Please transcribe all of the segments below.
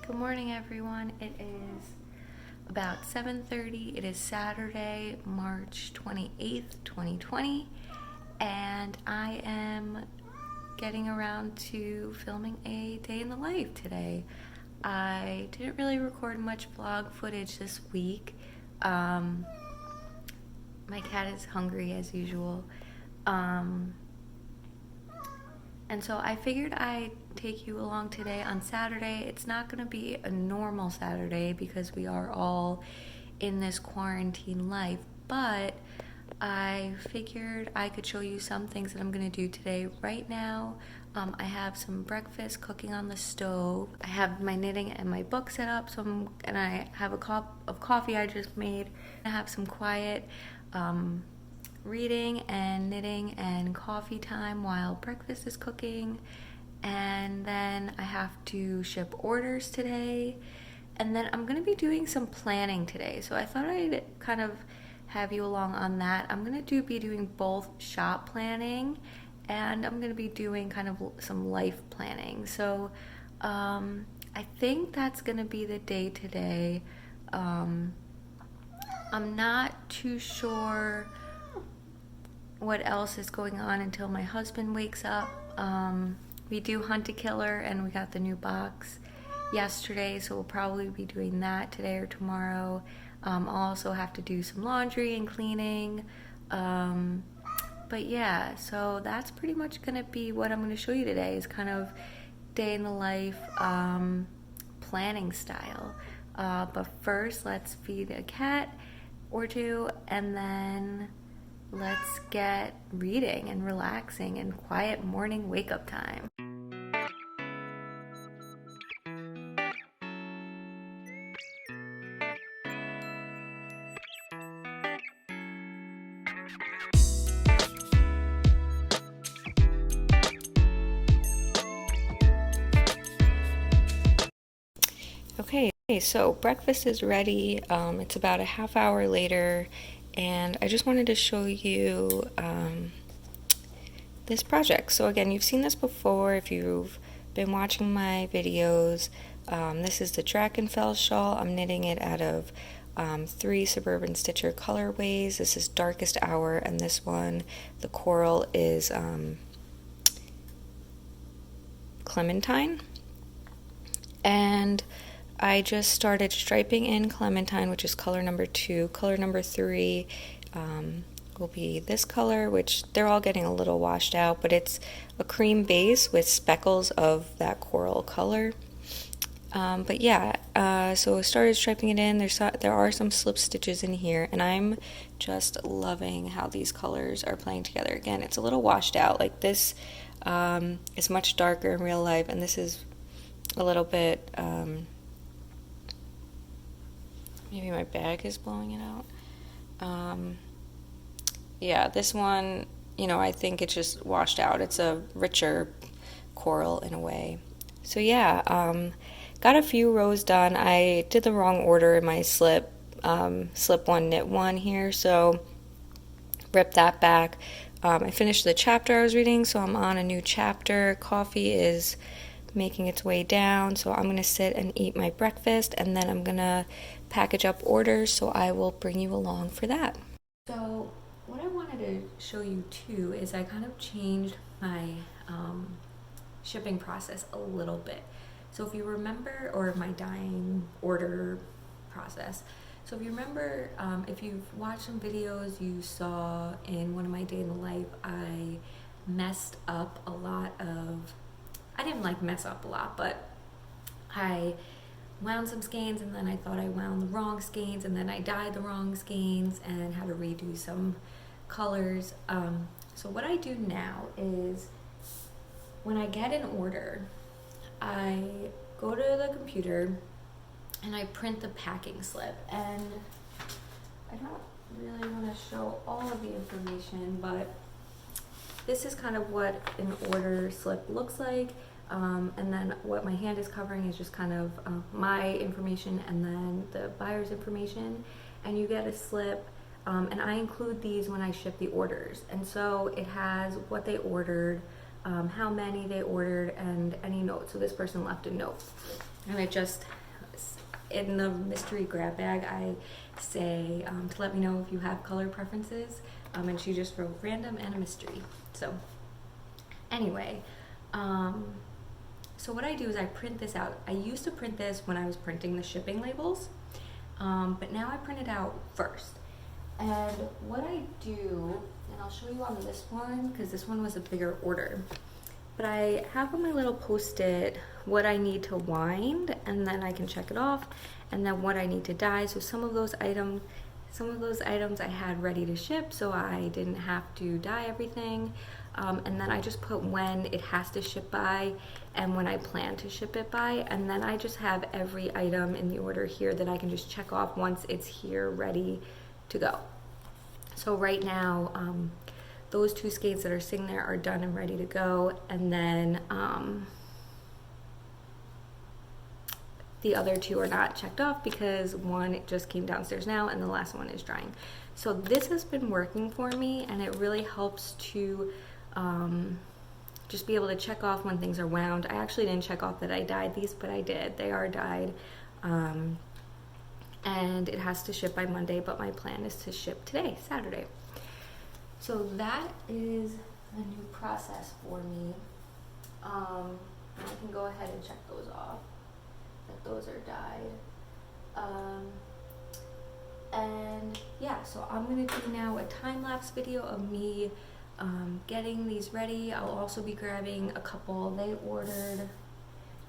Good morning, everyone. It is about 7:30. It is Saturday, March 28th, 2020, and I am getting around to filming a day in the life today. I didn't really record much vlog footage this week. My cat is hungry as usual. And so I figured I'd take you along today on Saturday. It's not going to be a normal Saturday because we are all in this quarantine life, but I figured I could show you some things that I'm going to do today. Right now, I have some breakfast cooking on the stove. I have my knitting and my book set up, and I have a cup of coffee I just made. I have some quiet reading and knitting and coffee time while breakfast is cooking, and then I have to ship orders today, and then I'm going to be doing some planning today, so I thought I'd kind of have you along on that. I'm going to be doing both shop planning and I'm going to be doing kind of some life planning. So I think that's going to be the day today. I'm not too sure what else is going on until my husband wakes up. We do Hunt a Killer, and we got the new box yesterday, so we'll probably be doing that today or tomorrow. I'll also have to do some laundry and cleaning. But yeah, so that's pretty much gonna be what I'm gonna show you today, is kind of day in the life planning style. But first, let's feed a cat or two, and then let's get reading and relaxing and quiet morning wake-up time. Okay, so breakfast is ready. It's about a half hour later, and I just wanted to show you this project. So again, you've seen this before if you've been watching my videos. This is the Drachenfell shawl. I'm knitting it out of 3 Suburban Stitcher colorways. This is Darkest Hour, and this one, the coral, is Clementine. And I just started striping in Clementine, which is color number 2. Color number 3 will be this color, which they're all getting a little washed out, but it's a cream base with speckles of that coral color. But yeah, so I started striping it in. There are some slip stitches in here, and I'm just loving how these colors are playing together. Again, it's a little washed out. Like this is much darker in real life, and this is a little bit, maybe my bag is blowing it out. Yeah, this one, I think it's just washed out. It's a richer coral in a way. So yeah, got a few rows done. I did the wrong order in my slip one, knit one here, so ripped that back. I finished the chapter I was reading, so I'm on a new chapter. Coffee is making its way down, so I'm going to sit and eat my breakfast, and then I'm going to package up orders, so I will bring you along for that. So what I wanted to show you too is I kind of changed my shipping process a little bit. So if you remember, or my dyeing order process, so if you remember, if you've watched some videos, you saw in one of my day in the life, I messed up a lot of, I didn't like mess up a lot, but I wound some skeins, and then I thought I wound the wrong skeins, and then I dyed the wrong skeins and had to redo some colors. So what I do now is when I get an order, I go to the computer and I print the packing slip, and I don't really want to show all of the information, but this is kind of what an order slip looks like, and then what my hand is covering is just kind of my information and then the buyer's information, and you get a slip, and I include these when I ship the orders, and so it has what they ordered, how many they ordered, and any notes. So this person left a note. And I just, in the mystery grab bag, I say to let me know if you have color preferences. And she just wrote random and a mystery. So anyway, so what I do is I print this out. I used to print this when I was printing the shipping labels, but now I print it out first. And what I do, and I'll show you on this one because this one was a bigger order, but I have on my little post-it what I need to wind, and then I can check it off, and then what I need to dye. So some of those items I had ready to ship, so I didn't have to dye everything. And then I just put when it has to ship by and when I plan to ship it by, and then I just have every item in the order here that I can just check off once it's here ready to go. So right now, those 2 skates that are sitting there are done and ready to go, and then the other 2 are not checked off because one it just came downstairs now and the last one is drying. So this has been working for me, and it really helps to just be able to check off when things are wound. I actually didn't check off that I dyed these, but I did. They are dyed. And it has to ship by Monday, but my plan is to ship today, Saturday. So that is a new process for me. And I can go ahead and check those off, that those are dyed. And yeah, so I'm gonna do now a time-lapse video of me getting these ready. I'll also be grabbing a couple. They ordered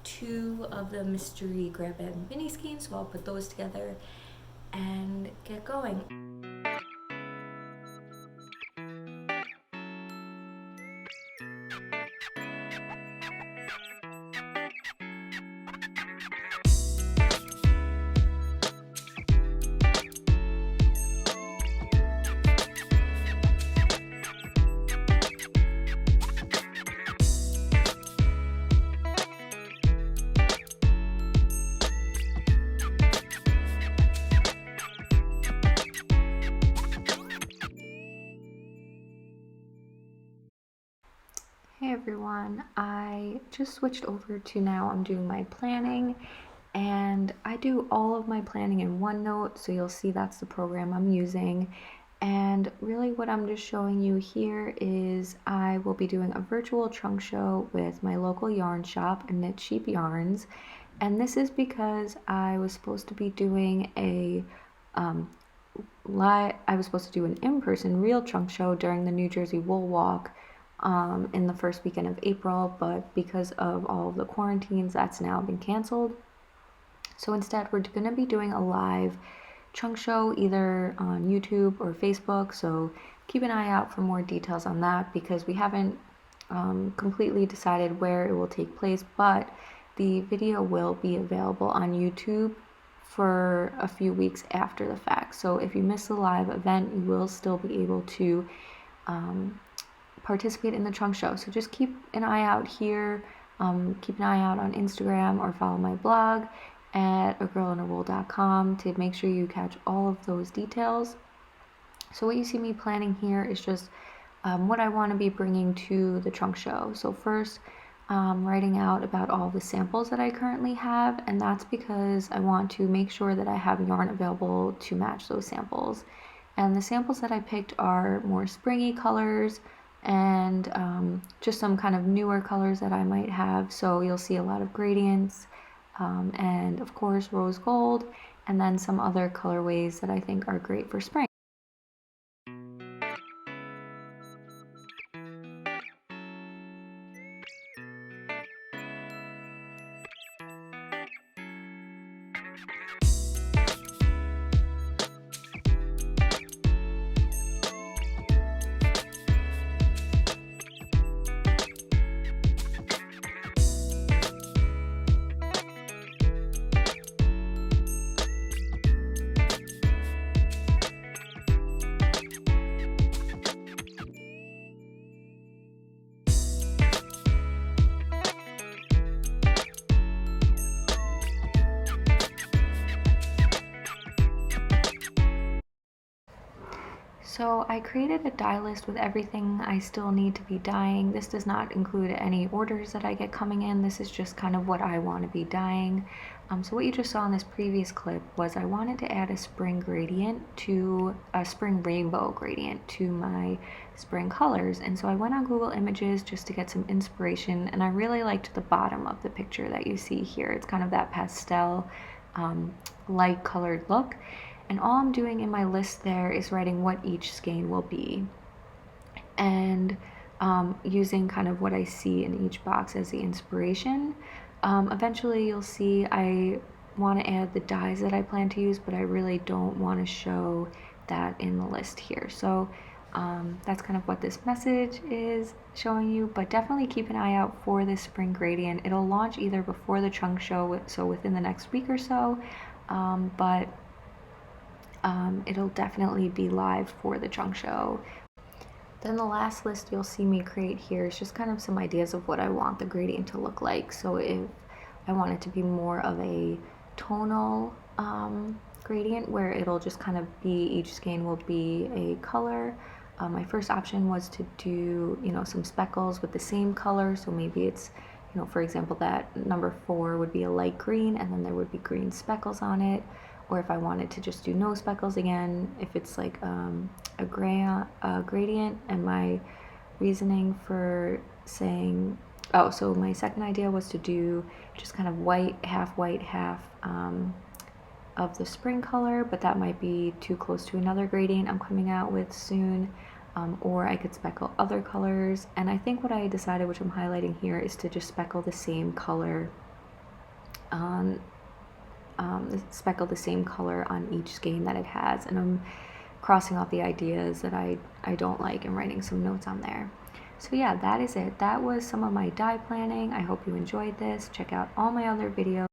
2 of the mystery grab bag mini skeins, so I'll put those together and get going. Hey everyone, I just switched over to now I'm doing my planning, and I do all of my planning in OneNote, so you'll see that's the program I'm using. And really what I'm just showing you here is I will be doing a virtual trunk show with my local yarn shop, Knit Cheap Yarns, and this is because I was supposed to be doing I was supposed to do an in-person real trunk show during the New Jersey Wool Walk in the first weekend of April, but because of all of the quarantines, that's now been canceled. So instead, we're going to be doing a live trunk show either on YouTube or Facebook, so keep an eye out for more details on that, because we haven't completely decided where it will take place, but the video will be available on YouTube for a few weeks after the fact. So if you miss the live event, you will still be able to participate in the trunk show. So just keep an eye out here, keep an eye out on Instagram, or follow my blog at agirlandherwool.com to make sure you catch all of those details. So what you see me planning here is just what I want to be bringing to the trunk show. So first, writing out about all the samples that I currently have, and that's because I want to make sure that I have yarn available to match those samples. And the samples that I picked are more springy colors, and just some kind of newer colors that I might have. So you'll see a lot of gradients, and of course rose gold, and then some other colorways that I think are great for spring. So I created a dye list with everything I still need to be dyeing. This does not include any orders that I get coming in. This is just kind of what I want to be dyeing. So what you just saw in this previous clip was I wanted to add a spring rainbow gradient to my spring colors. And so I went on Google Images just to get some inspiration, and I really liked the bottom of the picture that you see here. It's kind of that pastel, light colored look. And all I'm doing in my list there is writing what each skein will be, and using kind of what I see in each box as the inspiration. Eventually you'll see I want to add the dyes that I plan to use, but I really don't want to show that in the list here. So that's kind of what this message is showing you, but definitely keep an eye out for this spring gradient. It'll launch either before the trunk show, so within the next week or so, but it'll definitely be live for the trunk show. Then the last list you'll see me create here is just kind of some ideas of what I want the gradient to look like. So if I want it to be more of a tonal gradient where it'll just kind of be, each skein will be a color. My first option was to do, some speckles with the same color. So maybe it's, for example, that number 4 would be a light green and then there would be green speckles on it. Or if I wanted to just do no speckles again, if it's like a gradient, and my reasoning for saying, so my second idea was to do just kind of white, half of the spring color, but that might be too close to another gradient I'm coming out with soon. Or I could speckle other colors. And I think what I decided, which I'm highlighting here, is to just speckle the same color on each skein that it has, and I'm crossing off the ideas that I don't like and writing some notes on there. So yeah, that is it. That was some of my dye planning. I hope you enjoyed this. Check out all my other videos.